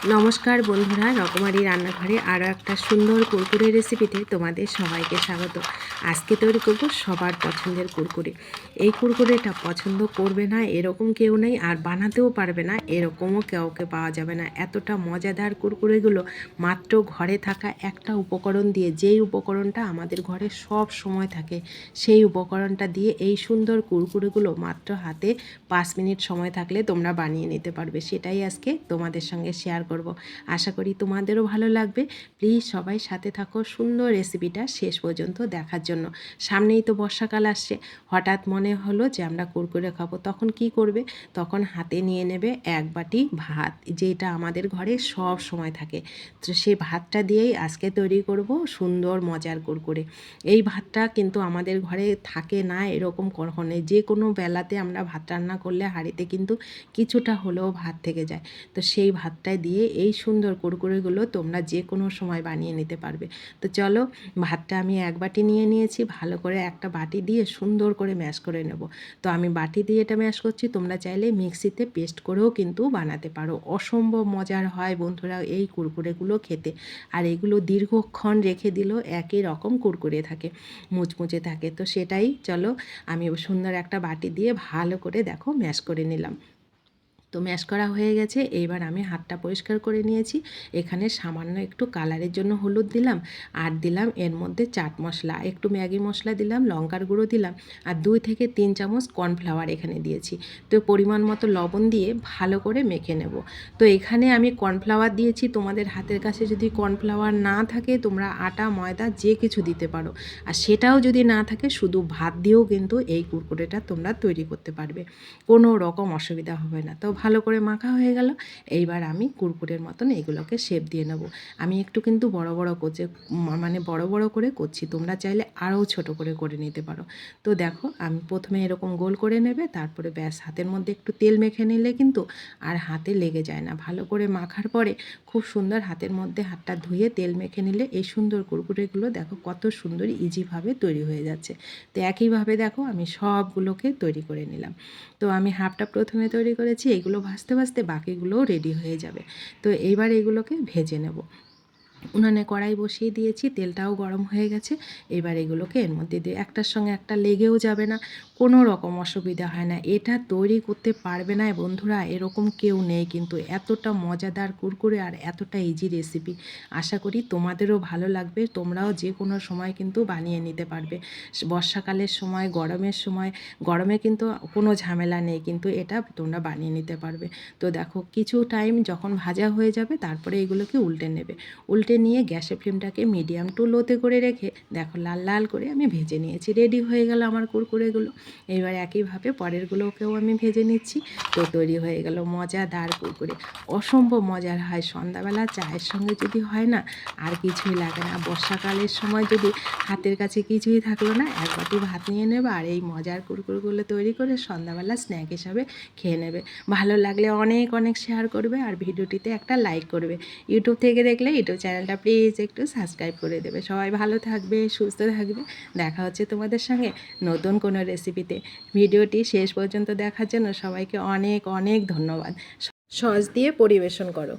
নমস্কার বন্ধুরা, রকমারি রান্নাঘরে আরও একটা সুন্দর কুরকুরে রেসিপিতে তোমাদের সবাইকে স্বাগত। আজকে তৈরি করব সবার পছন্দের কুরকুরে। এই কুরকুরেটা পছন্দ করবে না এরকম কেউ নেই, আর বানাতেও পারবে না এরকমও কাউকে পাওয়া যাবে না। এতটা মজাদার কুরকুরেগুলো মাত্র ঘরে থাকা একটা উপকরণ দিয়ে, যেই উপকরণটা আমাদের ঘরে সব সময় থাকে, সেই উপকরণটা দিয়ে এই সুন্দর কুরকুরেগুলো মাত্র হাতে 5 মিনিট সময় থাকলে তোমরা বানিয়ে নিতে পারবে। সেটাই আজকে তোমাদের সঙ্গে শেয়ার করব। আশা করি তোমাদেরও ভালো লাগবে। প্লিজ সবাই সাথে থাকো সুন্দর রেসিপিটা শেষ পর্যন্ত দেখার জন্য। সামনেই তো বর্ষাকাল আসছে, হঠাৎ মনে হলো যে আমরা কুরকুরে খাবো, তখন কি করবে? তখন হাতে নিয়ে নেবে এক বাটি ভাত, যেটা আমাদের ঘরে সব সময় থাকে। তো সেই ভাতটা দিয়েই আজকে তৈরি করব সুন্দর মজার কুরকুরে। এই ভাতটা কিন্তু আমাদের ঘরে থাকে না এরকম কখনো, যে কোনো বেলাতে আমরা ভাত রান্না করলে হাঁড়িতে কিন্তু কিছুটা হলেও ভাত থেকে যায়। তো সেই ভাতটায় দিয়ে এই সুন্দর কুরকুরেগুলো তোমরা যে কোনো সময় বানিয়ে নিতে পারবে। তো চলো, ভাতটা আমি এক বাটি নিয়ে নিয়েছি, ভালো করে একটা বাটি দিয়ে সুন্দর করে ম্যাশ করে নেব। তো আমি বাটি দিয়ে এটা ম্যাশ করছি, তোমরা চাইলে মিক্সিতে পেস্ট করেও কিন্তু বানাতে পারো। অসম্ভব মজার হয় বন্ধুরা এই কুরকুরেগুলো খেতে, আর এগুলো দীর্ঘক্ষণ রেখে দিলেও একই রকম কুরকুরে থাকে, মুচমুচে থাকে। তো সেটাই চলো, আমি সুন্দর একটা বাটি দিয়ে ভালো করে দেখো ম্যাশ করে নিলাম। তো ম্যাশ করা হয়ে গেছে, এইবার আমি হাতটা পরিষ্কার করে নিয়েছি। এখানে সামান্য একটু কালারের জন্য হলুদ দিলাম, আর দিলাম এর মধ্যে চাট মশলা, একটু ম্যাগি মশলা দিলাম, লঙ্কার গুঁড়ো দিলাম, আর 2 থেকে 3 চামচ কর্নফ্লাওয়ার এখানে দিয়েছি। তো পরিমাণ মতো লবণ দিয়ে ভালো করে মেখে নেব। তো এখানে আমি কর্নফ্লাওয়ার দিয়েছি, তোমাদের হাতের কাছে যদি কর্নফ্লাওয়ার না থাকে তোমরা আটা ময়দা যে কিছু দিতে পারো, আর সেটাও যদি না থাকে শুধু ভাত দিয়েও কিন্তু এই কুরকুরেটা তোমরা তৈরি করতে পারবে, কোনো রকম অসুবিধা হবে না। তো ভালো করে মাখা হয়ে গেল। এইবার আমি কুরকুরের মতন এগুলোকে শেপ দিয়ে নেব। আমি একটু কিন্তু বড় বড় করছি, মানে বড় বড় করে করছি, তোমরা চাইলে আরও ছোট করে নিতে পারো। তো দেখো, আমি প্রথমে এরকম গোল করে নেবে, তারপরে ব্যাস হাতের মধ্যে একটু তেল মেখে নিলে কিন্তু আর হাতে লেগে যায় না। ভালো করে মাখার পরে খুব সুন্দর হাতের মধ্যে হাতটা ধুয়ে তেল মেখে নিলে এই সুন্দর কুরকুরেগুলো দেখো কত সুন্দর ইজিভাবে তৈরি হয়ে যাচ্ছে। তো একইভাবে দেখো আমি সবগুলোকে তৈরি করে নিলাম। তো আমি হাফটা প্রথমে তৈরি করেছি, এগুলো ভাজতে ভাজতে বাকিগুলোও রেডি হয়ে যাবে। তো এইবার এগুলোকে ভেজে নেব। উনানে কড়াই বসিয়ে দিয়েছি, তেলটাও গরম হয়ে গেছে। এবার এগুলোকে এর মধ্যে দিয়ে একটার সঙ্গে একটা লেগেও যাবে না, কোনো রকম অসুবিধা হয় না। এটা তৈরি করতে পারবে না বন্ধুরা এরকম কেউ নেই, কিন্তু এতটা মজাদার কুরকুরে আর এতটা ইজি রেসিপি। আশা করি তোমাদেরও ভালো লাগবে, তোমরাও যে কোনো সময় কিন্তু বানিয়ে নিতে পারবে। বর্ষাকালের সময়, গরমের সময়, গরমে কিন্তু কোনো ঝামেলা নেই, কিন্তু এটা তোমরা বানিয়ে নিতে পারবে। তো দেখো, কিছু টাইম যখন ভাজা হয়ে যাবে তারপরে এগুলোকে উল্টে নেবে। উল্টে নিয়ে গ্যাসের ফ্লেমটাকে মিডিয়াম টু লোতে করে রেখে দেখো লাল লাল করে আমি ভেজে নিয়েছি। রেডি হয়ে গেল আমার কুরকুরেগুলো। এবার একইভাবে পরেরগুলোকেও আমি ভেজে নিচ্ছি। তো তৈরি হয়ে গেল মজাদার কুরকুরে। অসম্ভব মজার হয়, সন্ধ্যাবেলা চায়ের সঙ্গে যদি হয় না আর কিছুই লাগে না। বর্ষাকালের সময় যদি হাতের কাছে কিছুই থাকলো না, এক বাটি ভাত নিয়ে নেবে আর এই মজার কুরকুরগুলো তৈরি করে সন্ধ্যাবেলা স্ন্যাক হিসাবে খেয়ে নেবে। ভালো লাগলে অনেক অনেক শেয়ার করবে, আর ভিডিওটিতে একটা লাইক করবে। ইউটিউব থেকে দেখলে ইউটিউব চ্যানেলটা প্লিজ একটু সাবস্ক্রাইব করে দেবে। সবাই ভালো থাকবে, সুস্থ থাকবে। দেখা হচ্ছে তোমাদের সঙ্গে নতুন কোনো রেসিপিতে। ভিডিওটি শেষ পর্যন্ত দেখার জন্য সবাইকে অনেক অনেক ধন্যবাদ। সস দিয়ে পরিবেশন করো।